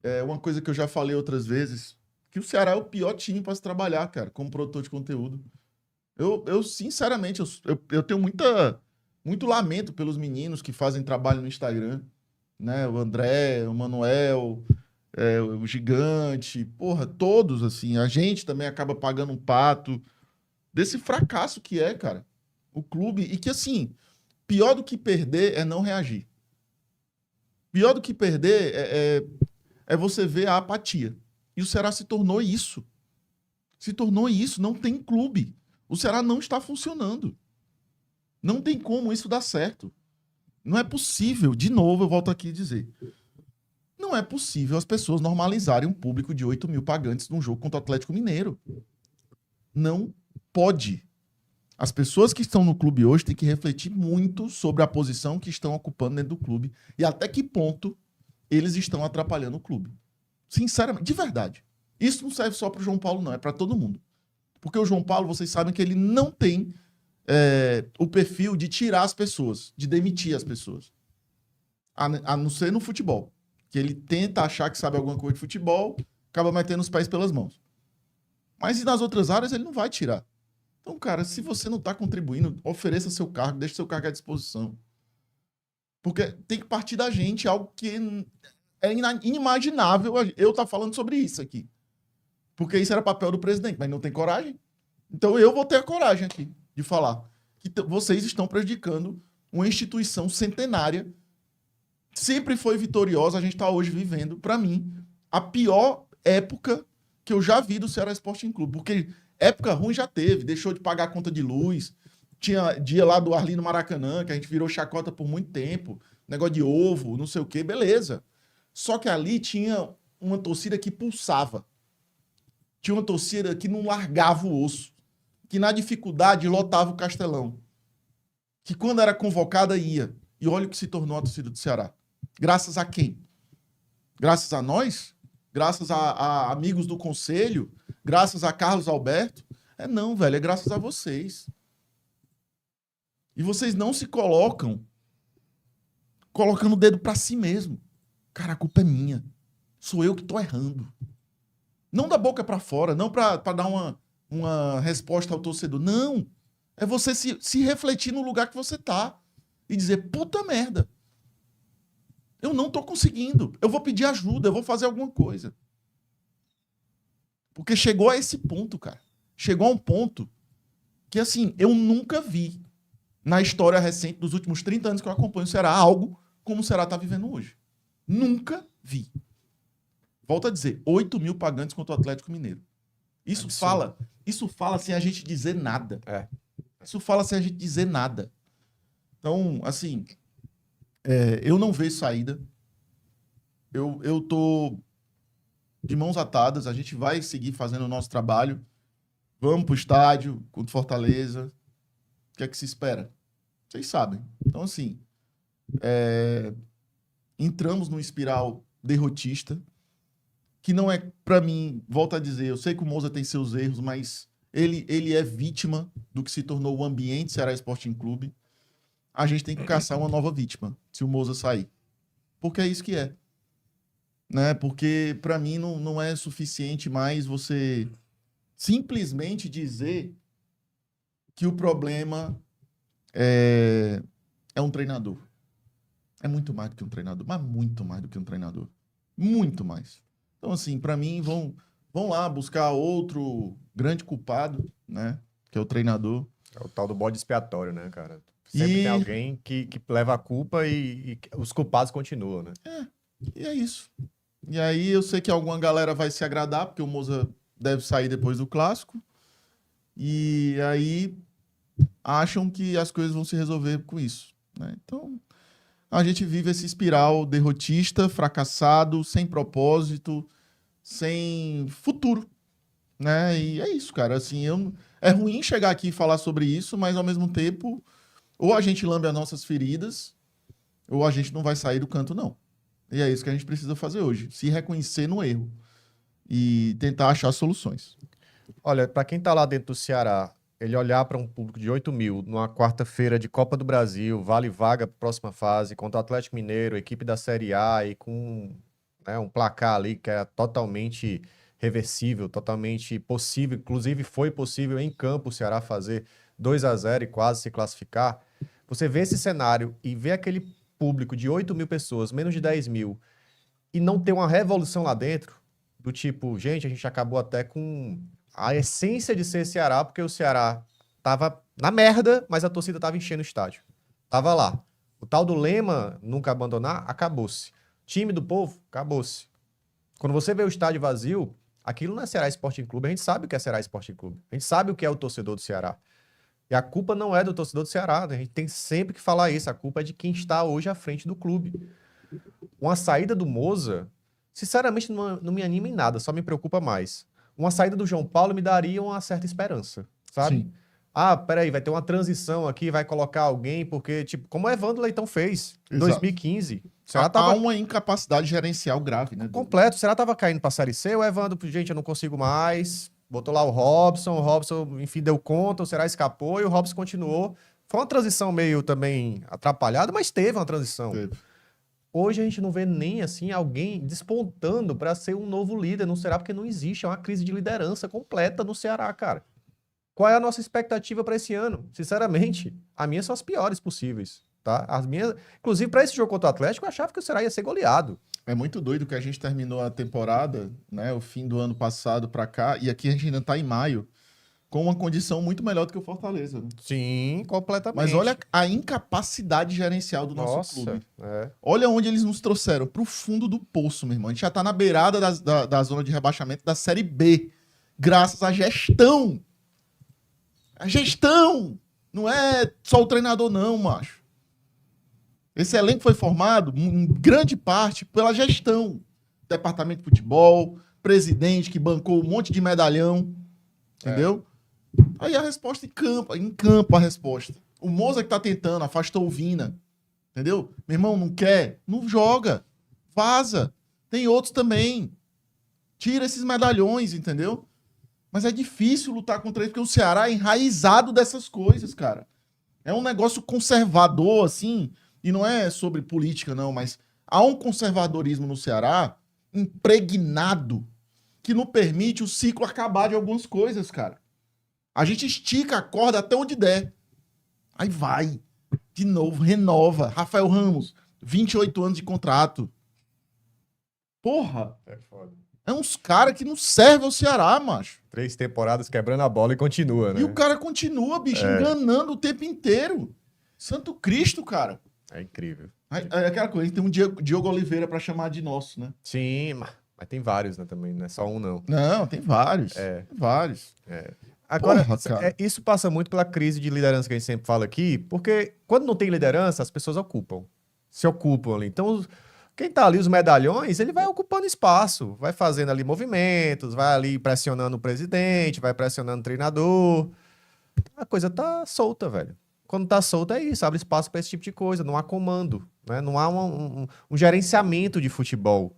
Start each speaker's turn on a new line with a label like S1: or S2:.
S1: É uma coisa que eu já falei outras vezes, que o Ceará é o pior time para se trabalhar, cara, como produtor de conteúdo. Eu sinceramente, eu tenho muito lamento pelos meninos que fazem trabalho no Instagram, né? O André, o Manuel, o Gigante, porra, todos, assim. A gente também acaba pagando um pato desse fracasso que é, cara, o clube. E que, assim, pior do que perder é não reagir. Pior do que perder é você ver a apatia. E o Ceará se tornou isso. Se tornou isso. Não tem clube. O Ceará não está funcionando. Não tem como isso dar certo. Não é possível, de novo, eu volto aqui a dizer. Não é possível as pessoas normalizarem um público de 8 mil pagantes num jogo contra o Atlético Mineiro. Não pode. As pessoas que estão no clube hoje têm que refletir muito sobre a posição que estão ocupando dentro do clube e até que ponto eles estão atrapalhando o clube. Sinceramente, de verdade. Isso não serve só para o João Paulo, não, é para todo mundo. Porque o João Paulo, vocês sabem que ele não tem o perfil de tirar as pessoas, de demitir as pessoas. A não ser no futebol. Que ele tenta achar que sabe alguma coisa de futebol, acaba metendo os pés pelas mãos. Mas e nas outras áreas ele não vai tirar. Então, cara, se você não está contribuindo, ofereça seu cargo, deixe seu cargo à disposição. Porque tem que partir da gente algo que é inimaginável eu estar falando sobre isso aqui. Porque isso era papel do presidente, mas não tem coragem. Então eu vou ter a coragem aqui de falar que vocês estão prejudicando uma instituição centenária. Sempre foi vitoriosa, a gente está hoje vivendo, para mim, a pior época que eu já vi do Ceará Sporting Clube. Porque época ruim já teve, deixou de pagar a conta de luz, tinha dia lá do Arlindo Maracanã, que a gente virou chacota por muito tempo, negócio de ovo, não sei o quê, beleza. Só que ali tinha uma torcida que pulsava. Tinha uma torcida que não largava o osso, que na dificuldade lotava o Castelão, que quando era convocada ia. E olha o que se tornou a torcida do Ceará. Graças a quem? Graças a nós? Graças a amigos do conselho? Graças a Carlos Alberto? Não, velho, é graças a vocês. E vocês não se colocando o dedo para si mesmo. Cara, a culpa é minha. Sou eu que tô errando. Não da boca para fora, não para dar uma resposta ao torcedor. Não. É você se refletir no lugar que você tá e dizer, puta merda. Eu não tô conseguindo. Eu vou pedir ajuda, eu vou fazer alguma coisa. Porque chegou a esse ponto, cara. Chegou a um ponto que, assim, eu nunca vi na história recente dos últimos 30 anos que eu acompanho o Ceará algo como o Ceará tá vivendo hoje. Nunca vi. Volto a dizer, 8 mil pagantes contra o Atlético Mineiro. Isso fala sem a gente dizer nada. Isso fala sem a gente dizer nada. Então, assim, eu não vejo saída. Eu tô de mãos atadas. A gente vai seguir fazendo o nosso trabalho. Vamos pro estádio contra Fortaleza. O que é que se espera? Vocês sabem. Então, assim, entramos numa espiral derrotista que não é, para mim, volto a dizer, eu sei que o Moza tem seus erros, mas ele é vítima do que se tornou o ambiente Ceará Sporting Clube. A gente tem que caçar uma nova vítima, se o Moza sair. Porque é isso que é. Né? Porque, para mim, não é suficiente mais você simplesmente dizer que o problema é um treinador. É muito mais do que um treinador, mas muito mais do que um treinador. Muito mais. Então, assim, para mim, vão lá buscar outro grande culpado, né? Que é o treinador.
S2: É o tal do bode expiatório, né, cara? Sempre tem alguém que leva a culpa e os culpados continuam, né?
S1: E é isso. E aí eu sei que alguma galera vai se agradar, porque o Moza deve sair depois do clássico. E aí acham que as coisas vão se resolver com isso, né? Então, a gente vive esse espiral derrotista, fracassado, sem propósito, sem futuro, né? E é isso, cara. Assim, é ruim chegar aqui e falar sobre isso, mas ao mesmo tempo, ou a gente lambe as nossas feridas, ou a gente não vai sair do canto, não. E é isso que a gente precisa fazer hoje. Se reconhecer no erro e tentar achar soluções.
S2: Olha, para quem tá lá dentro do Ceará, ele olhar para um público de 8 mil numa quarta-feira de Copa do Brasil, vale vaga para a próxima fase, contra o Atlético Mineiro, equipe da Série A e com né? Um placar ali que é totalmente reversível, totalmente possível. Inclusive, foi possível em campo o Ceará fazer 2-0 e quase se classificar. Você vê esse cenário e vê aquele público de 8 mil pessoas, menos de 10 mil, e não ter uma revolução lá dentro, do tipo, gente, a gente acabou até com a essência de ser Ceará, porque o Ceará tava na merda, mas a torcida tava enchendo o estádio. Tava lá. O tal do lema, nunca abandonar, acabou-se. Time do povo, acabou-se. Quando você vê o estádio vazio, aquilo não é Ceará Sporting Clube, a gente sabe o que é Ceará Sporting Clube. A gente sabe o que é o torcedor do Ceará. E a culpa não é do torcedor do Ceará, né? A gente tem sempre que falar isso. A culpa é de quem está hoje à frente do clube. Uma saída do Moza, sinceramente, não me anima em nada, só me preocupa mais. Uma saída do João Paulo me daria uma certa esperança, sabe?
S1: Sim.
S2: Ah, peraí, vai ter uma transição aqui, vai colocar alguém, porque, tipo, como o Evandro Leitão fez em
S1: Exato.
S2: 2015. O Ceará
S1: Há
S2: tava
S1: uma incapacidade gerencial grave, né?
S2: completo, o Ceará tava caindo pra Série C, o Evandro, gente, eu não consigo mais. Botou lá o Robson, enfim, deu conta, o Ceará escapou e o Robson continuou. Foi uma transição meio também atrapalhada, mas teve uma transição.
S1: Teve.
S2: Hoje a gente não vê nem assim alguém despontando para ser um novo líder no Ceará, porque não existe, é uma crise de liderança completa no Ceará, cara. Qual é a nossa expectativa para esse ano? Sinceramente, as minhas são as piores possíveis, tá? As minhas, inclusive para esse jogo contra o Atlético, eu achava que o Ceará ia ser goleado.
S1: É muito doido que a gente terminou a temporada, né? O fim do ano passado pra cá, e aqui a gente ainda tá em maio, com uma condição muito melhor do que o Fortaleza, né?
S2: Sim, completamente.
S1: Mas olha a incapacidade gerencial do nosso clube.
S2: É.
S1: Olha onde eles nos trouxeram, pro fundo do poço, meu irmão. A gente já tá na beirada da zona de rebaixamento da Série B, graças à gestão. A gestão! Não é só o treinador, não, macho. Esse elenco foi formado, em grande parte, pela gestão. Departamento de futebol, presidente que bancou um monte de medalhão, entendeu? Aí a resposta em campo a resposta. O Moza que tá tentando, afastou o Vina, entendeu? Meu irmão, não quer? Não joga. Vaza. Tem outros também. Tira esses medalhões, entendeu? Mas é difícil lutar contra isso, porque o Ceará é enraizado dessas coisas, cara. É um negócio conservador, assim, e não é sobre política, não, mas há um conservadorismo no Ceará impregnado que não permite o ciclo acabar de algumas coisas, cara. A gente estica a corda até onde der. Aí vai. De novo, renova. Rafael Ramos, 28 anos de contrato. Porra.
S2: É foda.
S1: É uns caras que não servem ao Ceará, macho.
S2: 3 temporadas quebrando a bola e continua, né?
S1: E o cara continua, bicho, enganando o tempo inteiro. Santo Cristo, cara.
S2: É incrível.
S1: É aquela coisa, a gente tem um Diogo Oliveira pra chamar de nosso, né?
S2: Sim, mas tem vários, né, também, não é só um, não.
S1: Não, tem vários. Tem vários.
S2: Agora,
S1: Porra, cara.
S2: isso passa muito pela crise de liderança que a gente sempre fala aqui, porque quando não tem liderança, as pessoas se ocupam ali. Então, quem tá ali, os medalhões, ele vai ocupando espaço, vai fazendo ali movimentos, vai ali pressionando o presidente, vai pressionando o treinador. A coisa tá solta, velho. Quando tá solta é isso, abre espaço para esse tipo de coisa, não há comando, né? Não há um gerenciamento de futebol.